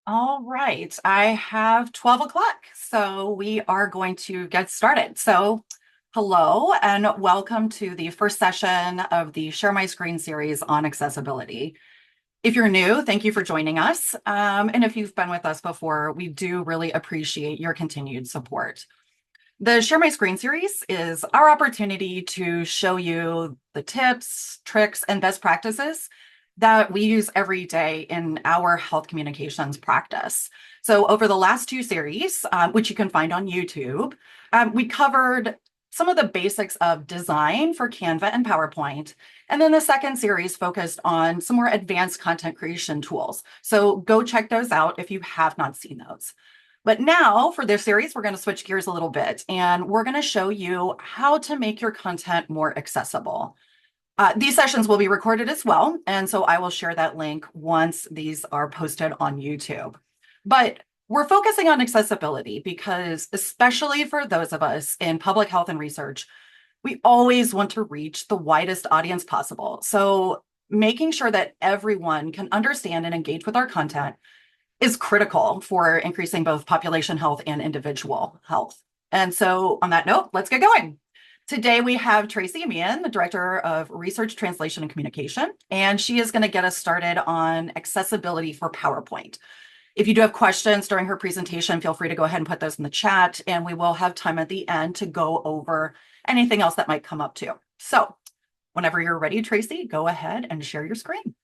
All right, I have 12 o'clock, so we are going to get started. So, hello and welcome to the first session of the Share My Screen series on accessibility. If you're new, thank you for joining us. And if you've been with us before, we do really appreciate your continued support. The Share My Screen series is our opportunity to show you the tips, tricks, and best practices that we use every day in our health communications practice. So, over the last two series, which you can find on YouTube, we covered some of the basics of design for Canva and PowerPoint. And then the second series focused on some more advanced content creation tools. So, go check those out if you have not seen those. But now for this series, we're going to switch gears a little bit and we're going to show you how to make your content more accessible. These sessions will be recorded as well, and so I will share that link once these are posted on YouTube. But we're focusing on accessibility because, especially for those of us in public health and research, we always want to reach the widest audience possible. So making sure that everyone can understand and engage with our content is critical for increasing both population health and individual health. And so, on that note, let's get going. Today, we have Tracy Mehan, the Director of Research, Translation, and Communication, and she is going to get us started on accessibility for PowerPoint. If you do have questions during her presentation, feel free to go ahead and put those in the chat, and we will have time at the end to go over anything else that might come up too. So, whenever you're ready, Tracy, go ahead and share your screen.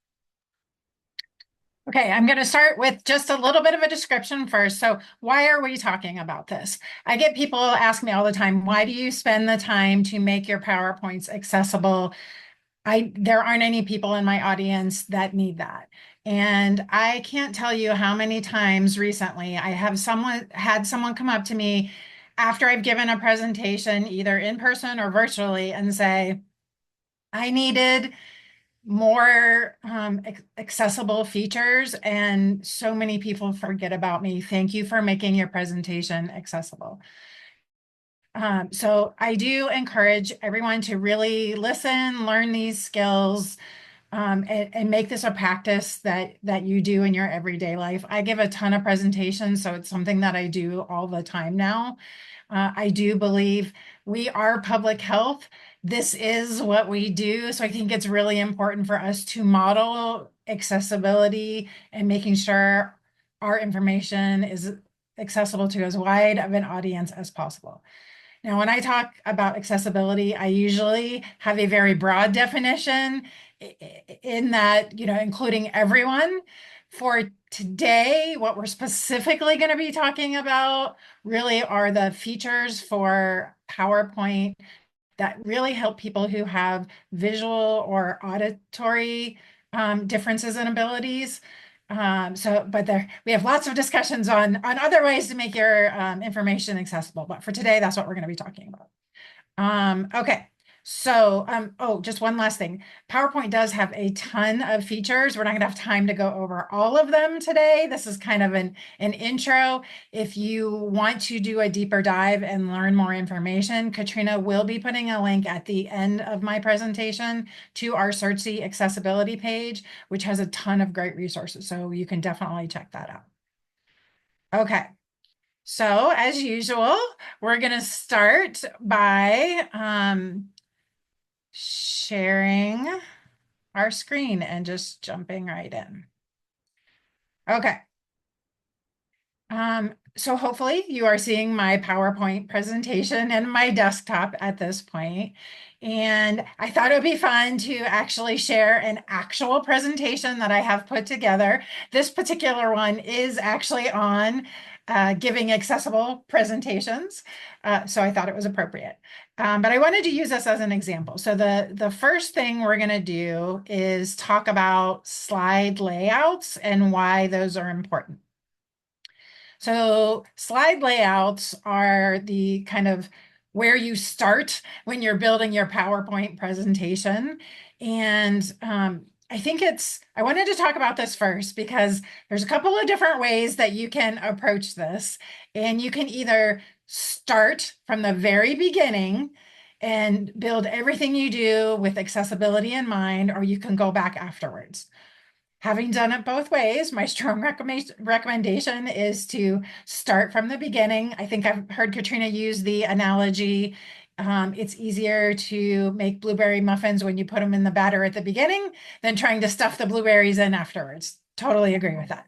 Okay, I'm going to start with just a little bit of a description first. So why are we talking about this? I get people ask me all the time, why do you spend the time to make your PowerPoints accessible? There aren't any people in my audience that need that. And I can't tell you how many times recently I have had someone come up to me after I've given a presentation, either in person or virtually, and say, I needed more accessible features, and so many people forget about me. Thank you for making your presentation accessible. So I do encourage everyone to really listen, learn these skills, and make this a practice that you do in your everyday life. I give a ton of presentations, so it's something that I do all the time now. I do believe we are public health. This is what we do. So I think it's really important for us to model accessibility and making sure our information is accessible to as wide of an audience as possible. Now, when I talk about accessibility, I usually have a very broad definition in that, including everyone. For today, what we're specifically going to be talking about really are the features for PowerPoint that really help people who have visual or auditory differences and abilities. But we have lots of discussions on other ways to make your information accessible. But for today, that's what we're going to be talking about. Okay. So, oh, just one last thing. PowerPoint does have a ton of features. We're not going to have time to go over all of them today. This is kind of an intro. If you want to do a deeper dive and learn more information, Katrina will be putting a link at the end of my presentation to our Searchsy accessibility page, which has a ton of great resources. So you can definitely check that out. Okay. So as usual, we're going to start by sharing our screen and just jumping right in. Okay. So hopefully you are seeing my PowerPoint presentation and my desktop at this point. And I thought it would be fun to actually share an actual presentation that I have put together. This particular one is actually on giving accessible presentations. So I thought it was appropriate. But I wanted to use this as an example. So the first thing we're going to do is talk about slide layouts and why those are important. So slide layouts are the kind of where you start when you're building your PowerPoint presentation. And I wanted to talk about this first because there's a couple of different ways that you can approach this. And you can either start from the very beginning and build everything you do with accessibility in mind, or you can go back afterwards. Having done it both ways, my strong recommendation is to start from the beginning. I think I've heard Katrina use the analogy. It's easier to make blueberry muffins when you put them in the batter at the beginning than trying to stuff the blueberries in afterwards. Totally agree with that.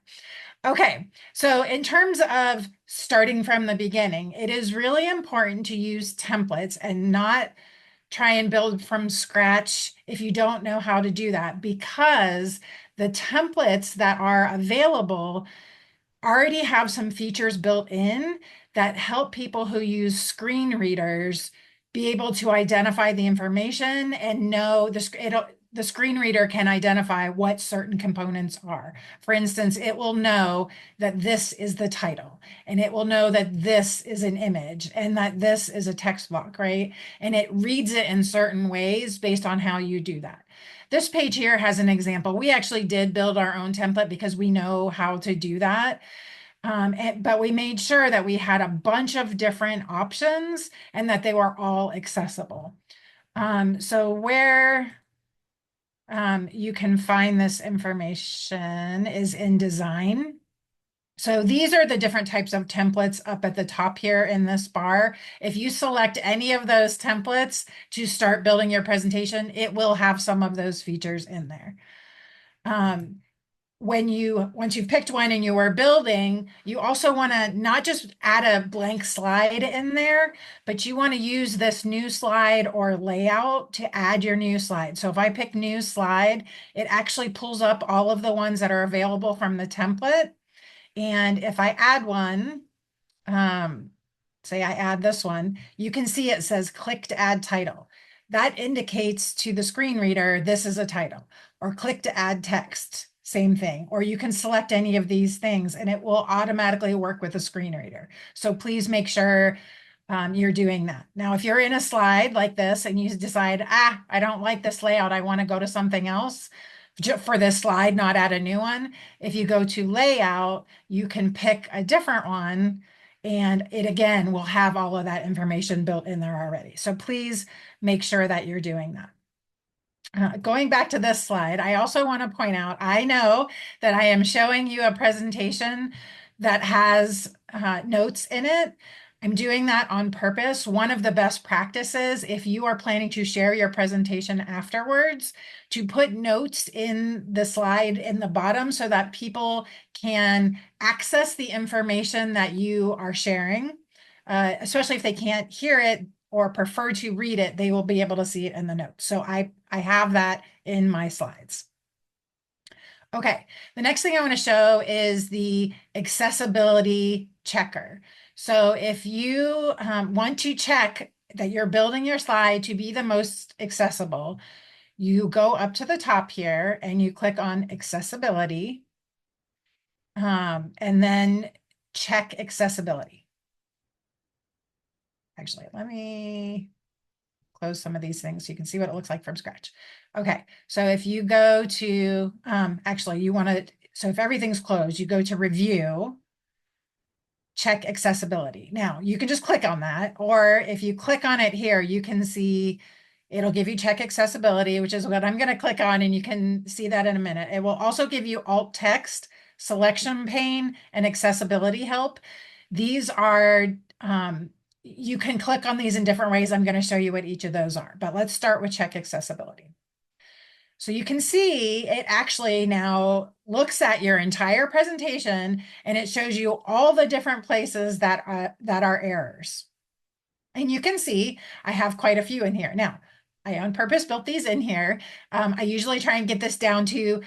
Okay, so in terms of starting from the beginning, it is really important to use templates and not try and build from scratch if you don't know how to do that, because the templates that are available already have some features built in that help people who use screen readers be able to identify the information and know the screen reader can identify what certain components are. For instance, it will know that this is the title, and it will know that this is an image, and that this is a text block, right? And it reads it in certain ways based on how you do that. This page here has an example. We actually did build our own template because we know how to do that. But we made sure that we had a bunch of different options and that they were all accessible. So where you can find this information is in design. So these are the different types of templates up at the top here in this bar. If you select any of those templates to start building your presentation, it will have some of those features in there. Once you've picked one and you are building, you also want to not just add a blank slide in there, but you want to use this new slide or layout to add your new slide. So if I pick new slide, it actually pulls up all of the ones that are available from the template. And if I add one, say I add this one, you can see it says click to add title. That indicates to the screen reader, this is a title, or click to add text, same thing. Or you can select any of these things and it will automatically work with the screen reader. So please make sure you're doing that. Now, if you're in a slide like this and you decide, I don't like this layout, I want to go to something else for this slide, not add a new one. If you go to layout, you can pick a different one and it again will have all of that information built in there already. So please make sure that you're doing that. Going back to this slide, I also want to point out, I know that I am showing you a presentation that has notes in it. I'm doing that on purpose. One of the best practices, if you are planning to share your presentation afterwards, to put notes in the slide in the bottom so that people can access the information that you are sharing, especially if they can't hear it or prefer to read it, they will be able to see it in the notes. So I have that in my slides. Okay, the next thing I want to show is the accessibility checker. So if you want to check that you're building your slide to be the most accessible, you go up to the top here and you click on accessibility, and then check accessibility. Actually, let me close some of these things so you can see what it looks like from scratch. Okay, so if you go to, actually you want to, so if everything's closed, you go to review, check accessibility. Now you can just click on that, or if you click on it here, you can see it'll give you check accessibility, which is what I'm going to click on, and you can see that in a minute. It will also give you alt text, selection pane, and accessibility help. These are, you can click on these in different ways. I'm going to show you what each of those are, but let's start with check accessibility. So you can see it actually now looks at your entire presentation and it shows you all the different places that are errors. And you can see I have quite a few in here. Now, I on purpose built these in here. I usually try and get this down to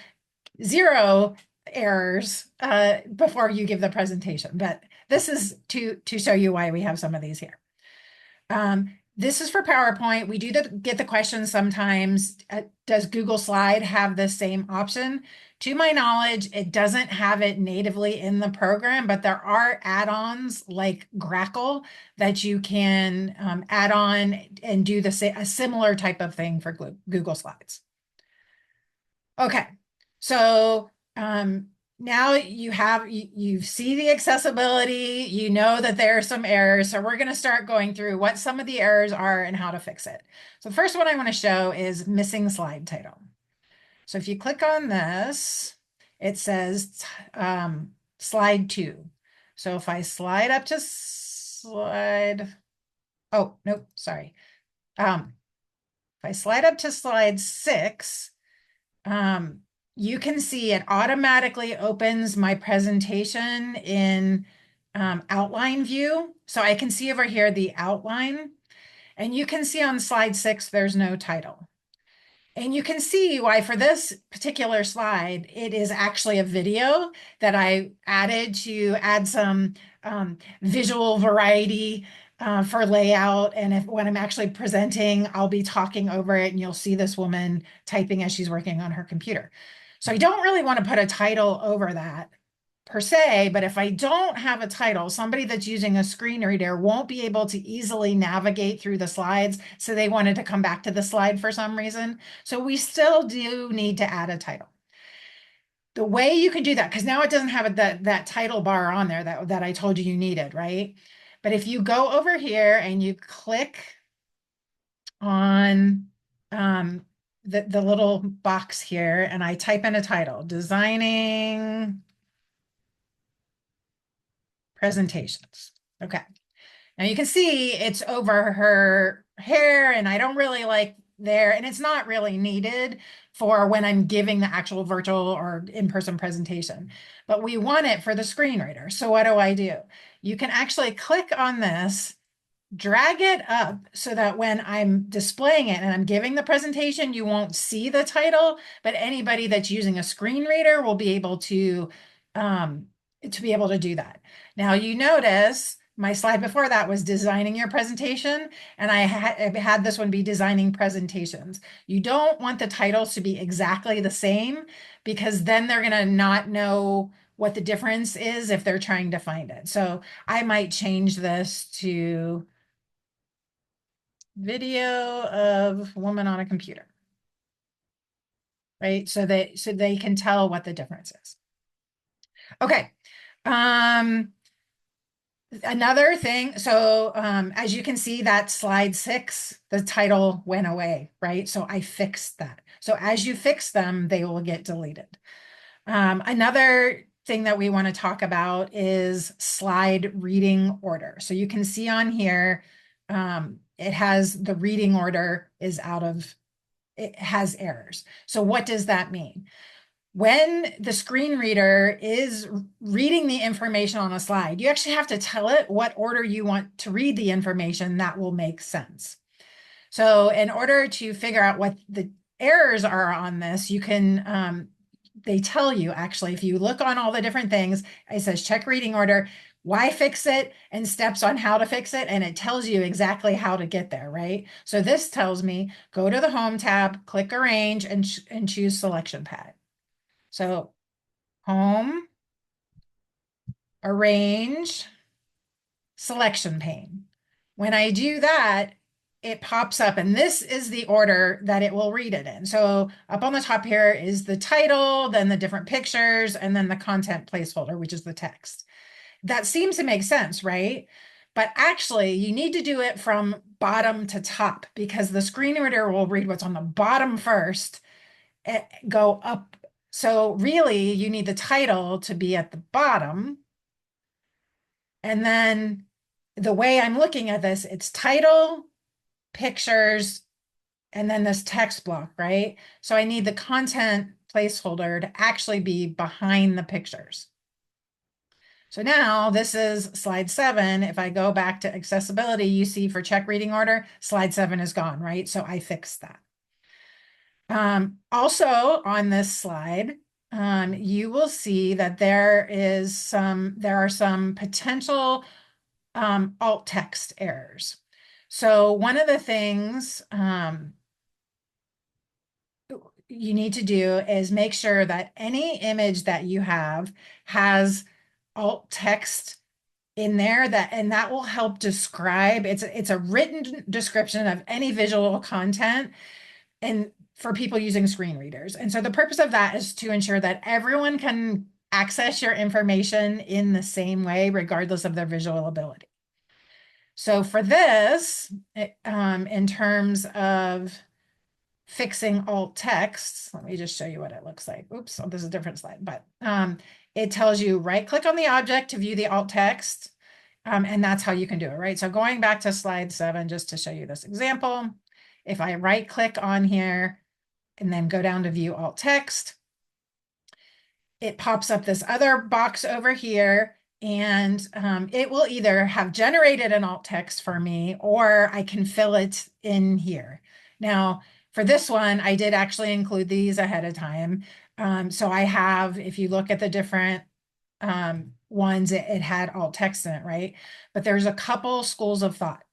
0 errors before you give the presentation, but this is to show you why we have some of these here. This is for PowerPoint. We do get the question sometimes, does Google Slide have the same option? To my knowledge, it doesn't have it natively in the program, but there are add-ons like Grackle that you can add on and do a similar type of thing for Google Slides. Okay, so now you see the accessibility, you know that there are some errors. So we're going to start going through what some of the errors are and how to fix it. So the first one I want to show is missing slide title. So if you click on this, it says slide 2. So if I slide up to oh, nope, sorry. If I slide up to slide 6, you can see it automatically opens my presentation in outline view. So I can see over here the outline, and you can see on slide 6, there's no title. And you can see why for this particular slide, it is actually a video that I added to add some visual variety for layout. And if when I'm actually presenting, I'll be talking over it and you'll see this woman typing as she's working on her computer. So I don't really want to put a title over that per se, but if I don't have a title, somebody that's using a screen reader won't be able to easily navigate through the slides. So they wanted to come back to the slide for some reason. So we still do need to add a title. The way you can do that, because now it doesn't have that title bar on there that I told you needed, right? But if you go over here and you click on the little box here, and I type in a title, designing presentations. Okay. Now you can see it's over her hair, and I don't really like there, and it's not really needed for when I'm giving the actual virtual or in-person presentation, but we want it for the screen reader. So what do? You can actually click on this, drag it up so that when I'm displaying it and I'm giving the presentation, you won't see the title, but anybody that's using a screen reader will be able to do that. Now you notice my slide before that was designing your presentation, and I had this one be designing presentations. You don't want the titles to be exactly the same, because then they're gonna not know what the difference is if they're trying to find it. So I might change this to video of woman on a computer, right? So they can tell what the difference is. Okay. Another thing, so as you can see, that slide 6, the title went away, right? So I fixed that. So as you fix them, they will get deleted. Another thing that we want to talk about is slide reading order. So you can see on here, it has the reading order is it has errors. So what does that mean? When the screen reader is reading the information on a slide, you actually have to tell it what order you want to read the information that will make sense. So in order to figure out what the errors are on this, you can, they tell you actually, if you look on all the different things, it says check reading order, why fix it, and steps on how to fix it. And it tells you exactly how to get there, right? So this tells me, go to the home tab, click arrange, and choose selection pad. So home, arrange, selection pane. When I do that, it pops up, and this is the order that it will read it in. So up on the top here is the title, then the different pictures, and then the content placeholder, which is the text. That seems to make sense, right? But actually, you need to do it from bottom to top, because the screen reader will read what's on the bottom first, go up. So really, you need the title to be at the bottom. And then the way I'm looking at this, it's title, pictures, and then this text block, right? So I need the content placeholder to actually be behind the pictures. So now this is slide 7. If I go back to accessibility, you see for check reading order, slide 7 is gone, right? So I fixed that. Also on this slide, you will see that there are some potential alt text errors. So one of the things you need to do is make sure that any image that you have has alt text in there, and that will help describe, it's a written description of any visual content and for people using screen readers. And so the purpose of that is to ensure that everyone can access your information in the same way, regardless of their visual ability. So for this, in terms of fixing alt text, let me just show you what it looks like. Oops, oh, this is a different slide, but it tells you right click on the object to view the alt text. And that's how you can do it, right? So going back to slide 7, just to show you this example, if I right click on here and then go down to view alt text, it pops up this other box over here, and it will either have generated an alt text for me, or I can fill it in here. Now, for this one, I did actually include these ahead of time. So I have, if you look at the different ones, it had alt text in it, right? But there's a couple schools of thought.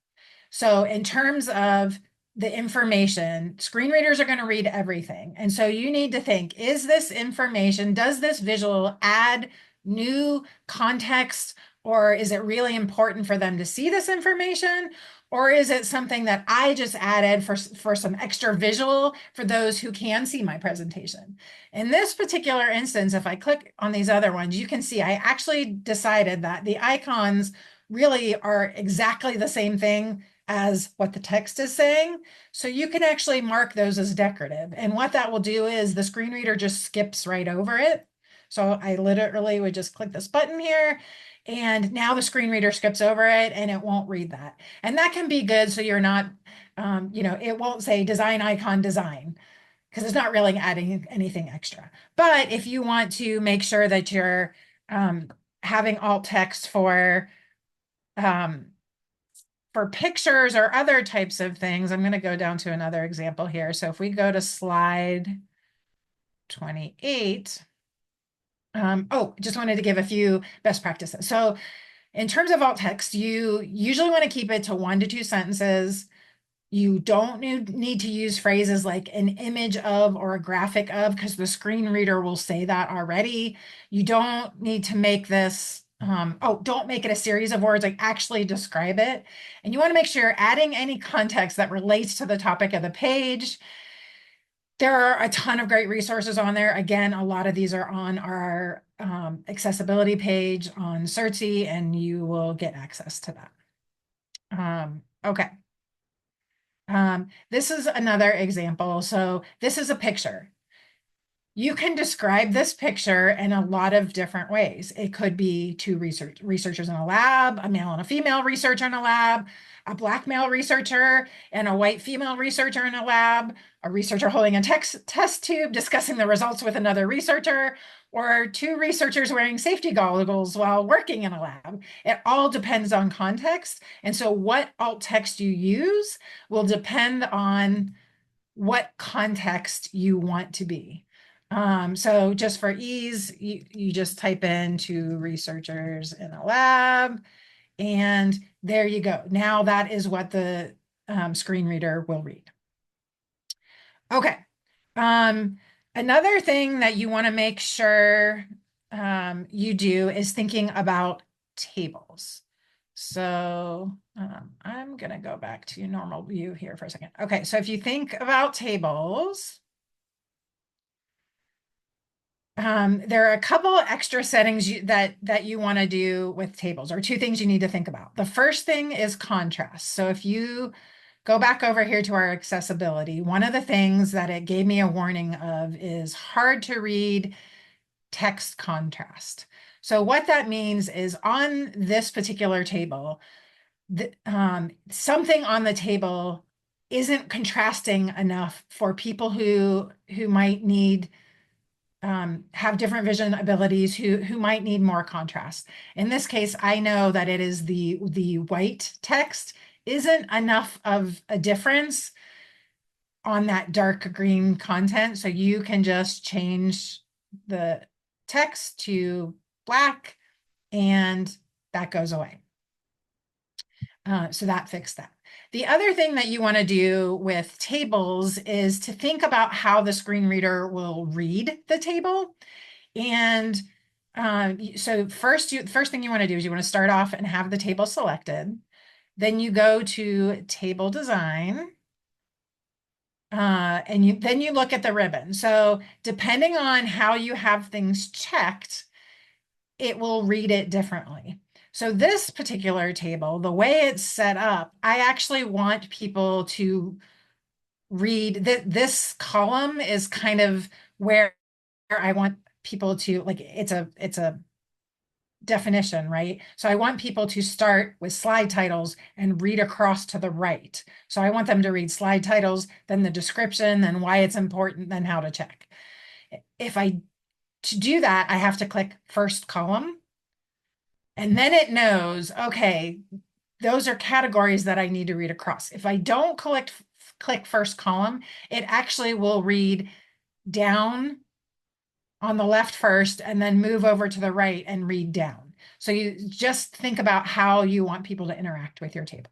So in terms of the information, screen readers are going to read everything. And so you need to think, is this information, does this visual add new context, or is it really important for them to see this information? Or is it something that I just added for some extra visual for those who can see my presentation? In this particular instance, if I click on these other ones, you can see I actually decided that the icons really are exactly the same thing as what the text is saying. So you can actually mark those as decorative. And what that will do is the screen reader just skips right over it. So I literally would just click this button here, and now the screen reader skips over it and it won't read that. And that can be good, so you're not, it won't say design icon design, because it's not really adding anything extra. But if you want to make sure that you're having alt text for pictures or other types of things, I'm going to go down to another example here. So if we go to slide 28, just wanted to give a few best practices. So in terms of alt text, you usually want to keep it to 1 to 2 sentences. You don't need to use phrases like an image of or a graphic of, because the screen reader will say that already. You don't need to make this, don't make it a series of words, like actually describe it. And you want to make sure you're adding any context that relates to the topic of the page. There are a ton of great resources on there. Again, a lot of these are on our accessibility page on Tracy, and you will get access to that. Okay. This is another example. So this is a picture. You can describe this picture in a lot of different ways. It could be two researchers in a lab, a male and a female researcher in a lab, a black male researcher and a white female researcher in a lab, a researcher holding a test tube discussing the results with another researcher, or two researchers wearing safety goggles while working in a lab. It all depends on context. And so what alt text you use will depend on what context you want to be. So just for ease, you just type in two researchers in a lab, and there you go. Now that is what the screen reader will read. Okay. Another thing that you want to make sure you do is thinking about tables. So I'm going to go back to normal view here for a second. Okay, so if you think about tables, there are a couple extra settings that you want to do with tables, or two things you need to think about. The first thing is contrast. So if you go back over here to our accessibility, one of the things that it gave me a warning of is hard to read text contrast. So what that means is on this particular table, something on the table isn't contrasting enough for people who might need have different vision abilities, who might need more contrast. In this case, I know that it is the white text isn't enough of a difference on that dark green content. So you can just change the text to black and that goes away. So that fixed that. The other thing that you want to do with tables is to think about how the screen reader will read the table. And so first thing you want to do is you want to start off and have the table selected. Then you go to table design. And then you look at the ribbon. So depending on how you have things checked, it will read it differently. So this particular table, the way it's set up, I actually want people to read that this column is kind of where I want people to like it's a definition, right? So I want people to start with slide titles and read across to the right. So I want them to read slide titles, then the description, then why it's important, then how to check. If I to do that, I have to click first column, and then it knows, okay, those are categories that I need to read across. If I don't click first column, it actually will read down on the left first and then move over to the right and read down. So you just think about how you want people to interact with your table.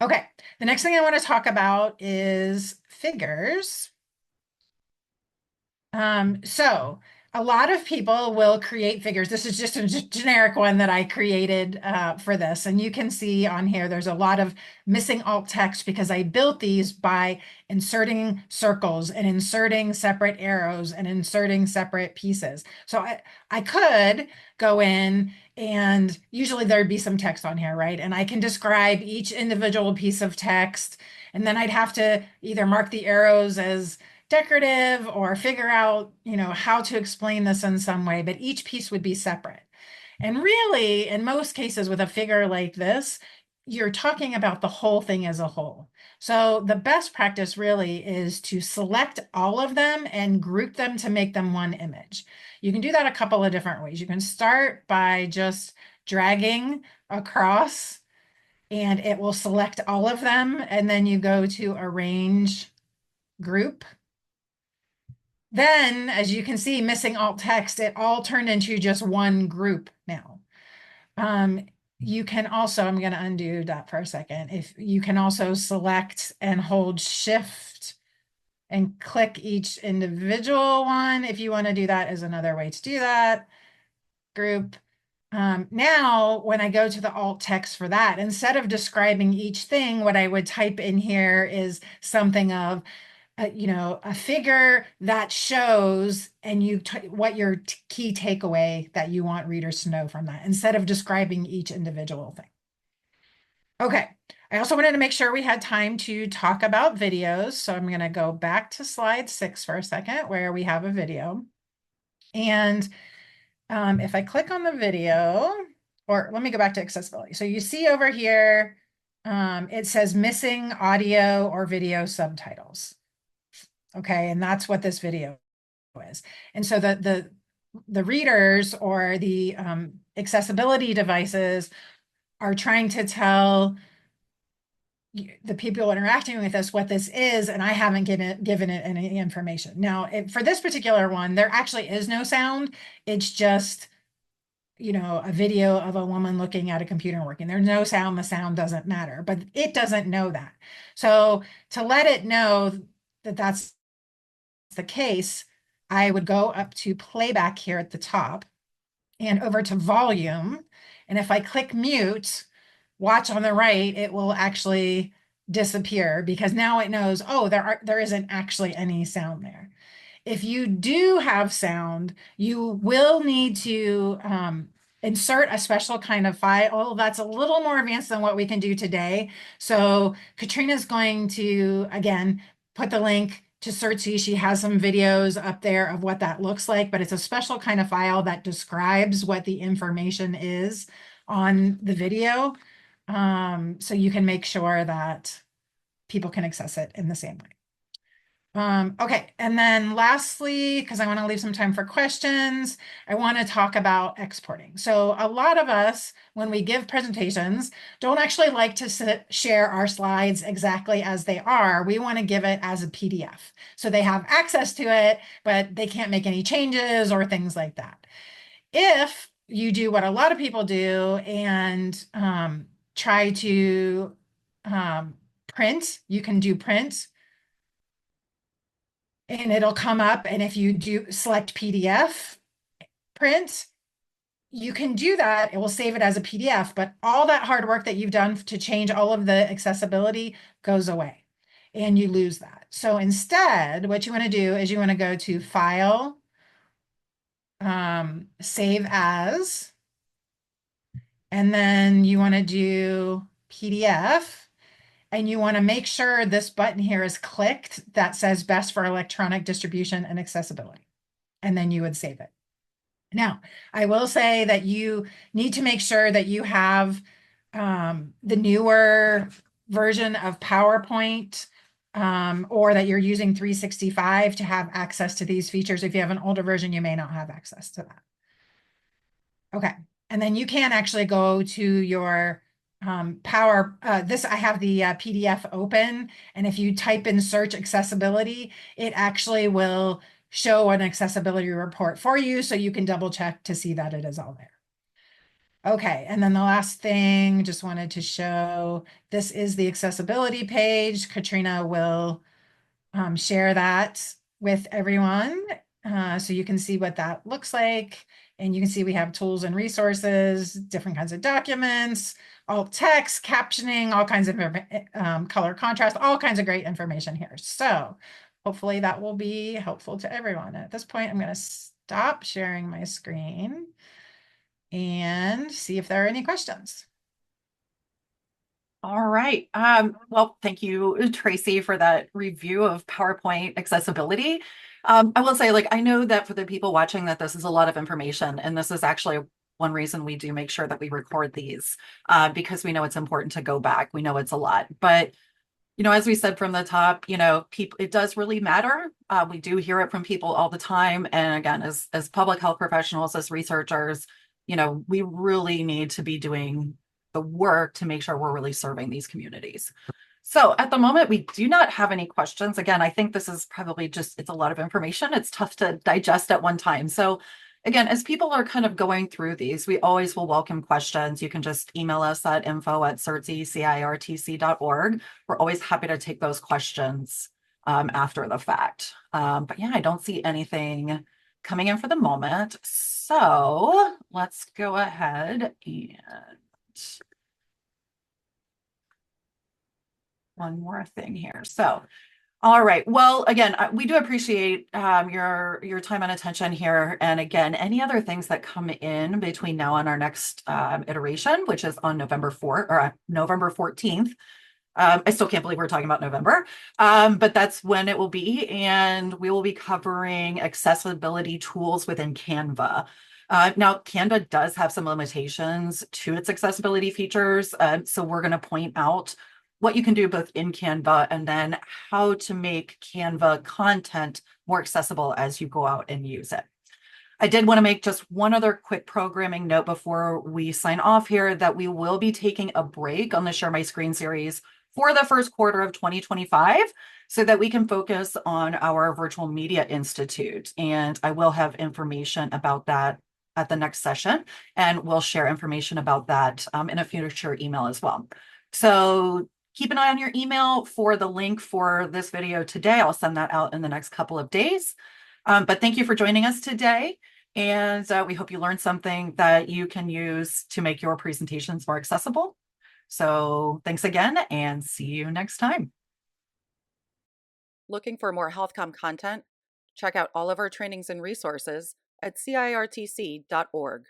Okay, the next thing I want to talk about is figures. So a lot of people will create figures. This is just a generic one that I created for this. And you can see on here, there's a lot of missing alt text because I built these by inserting circles and inserting separate arrows and inserting separate pieces. So I could go in and usually there'd be some text on here, right? And I can describe each individual piece of text. And then I'd have to either mark the arrows as decorative or figure out, how to explain this in some way, but each piece would be separate. And really, in most cases with a figure like this, you're talking about the whole thing as a whole. So the best practice really is to select all of them and group them to make them one image. You can do that a couple of different ways. You can start by just dragging across and it will select all of them. And then you go to arrange group. Then, as you can see, missing alt text, it all turned into just one group now. You can also, I'm going to undo that for a second. If you can also select and hold shift and click each individual one. If you want to do that is another way to do that. Group. Now, when I go to the alt text for that, instead of describing each thing, what I would type in here is something of, a figure that shows and what your key takeaway that you want readers to know from that instead of describing each individual thing. Okay, I also wanted to make sure we had time to talk about videos. So I'm going to go back to slide 6 for a second where we have a video. And if I click on the video, or let me go back to accessibility. So you see over here, it says missing audio or video subtitles. Okay, and that's what this video is. And so the readers or the accessibility devices are trying to tell the people interacting with us what this is, and I haven't given it any information. Now, for this particular one, there actually is no sound. It's just, a video of a woman looking at a computer working. There's no sound. The sound doesn't matter, but it doesn't know that. So to let it know that that's the case, I would go up to playback here at the top and over to volume. And if I click mute, watch on the right, it will actually disappear because now it knows, oh, there isn't actually any sound there. If you do have sound, you will need to insert a special kind of file that's a little more advanced than what we can do today. So Katrina's going to, again, put the link to Searchy. She has some videos up there of what that looks like, but it's a special kind of file that describes what the information is on the video. So you can make sure that people can access it in the same way. Okay, and then lastly, because I want to leave some time for questions, I want to talk about exporting. So a lot of us, when we give presentations, don't actually like to share our slides exactly as they are. We want to give it as a PDF. So they have access to it, but they can't make any changes or things like that. If you do what a lot of people do and try to print, you can do print and it'll come up. And if you do select PDF print, you can do that. It will save it as a PDF, but all that hard work that you've done to change all of the accessibility goes away and you lose that. So instead, what you want to do is you want to go to File, Save As, and then you want to do PDF. and you want to make sure this button here is clicked that says best for electronic distribution and accessibility. And then you would save it. Now, I will say that you need to make sure that you have the newer version of PowerPoint, or that you're using 365 to have access to these features. If you have an older version, you may not have access to that. Okay, and then you can actually go to your I have the PDF open, and if you type in search accessibility, it actually will show an accessibility report for you, so you can double check to see that it is all there. Okay, and then the last thing, just wanted to show, this is the accessibility page. Katrina will share that with everyone, so you can see what that looks like. And you can see we have tools and resources, different kinds of documents, alt text, captioning, all kinds of color contrast, all kinds of great information here. So hopefully that will be helpful to everyone. At this point, I'm going to stop sharing my screen and see if there are any questions. All right. Well, thank you, Tracy, for that review of PowerPoint accessibility. I will say, like, I know that for the people watching that this is a lot of information, and this is actually one reason we do make sure that we record these, because we know it's important to go back. We know it's a lot, but as we said from the top, people, it does really matter. We do hear it from people all the time. And again, as public health professionals, as researchers, we really need to be doing the work to make sure we're really serving these communities. So at the moment, we do not have any questions. Again, I think this is probably it's a lot of information. It's tough to digest at one time. So again, as people are kind of going through these, we always will welcome questions. You can just email us at info@cirtc.org. We're always happy to take those questions after the fact. But yeah, I don't see anything coming in for the moment. So let's go ahead and one more thing here. So, all right. Well, again, we do appreciate your time and attention here. And again, any other things that come in between now and our next iteration, which is on November 4th or November 14th. I still can't believe we're talking about November, but that's when it will be. And we will be covering accessibility tools within Canva. Now, Canva does have some limitations to its accessibility features. So we're going to point out what you can do both in Canva and then how to make Canva content more accessible as you go out and use it. I did want to make just one other quick programming note before we sign off here that we will be taking a break on the Share My Screen series for the first quarter of 2025 so that we can focus on our Virtual Media Institute. And I will have information about that at the next session, and we'll share information about that in a future email as well. So keep an eye on your email for the link for this video today. I'll send that out in the next couple of days. But thank you for joining us today. And we hope you learned something that you can use to make your presentations more accessible. So thanks again and see you next time. Looking for more HealthCom content? Check out all of our trainings and resources at cirtc.org.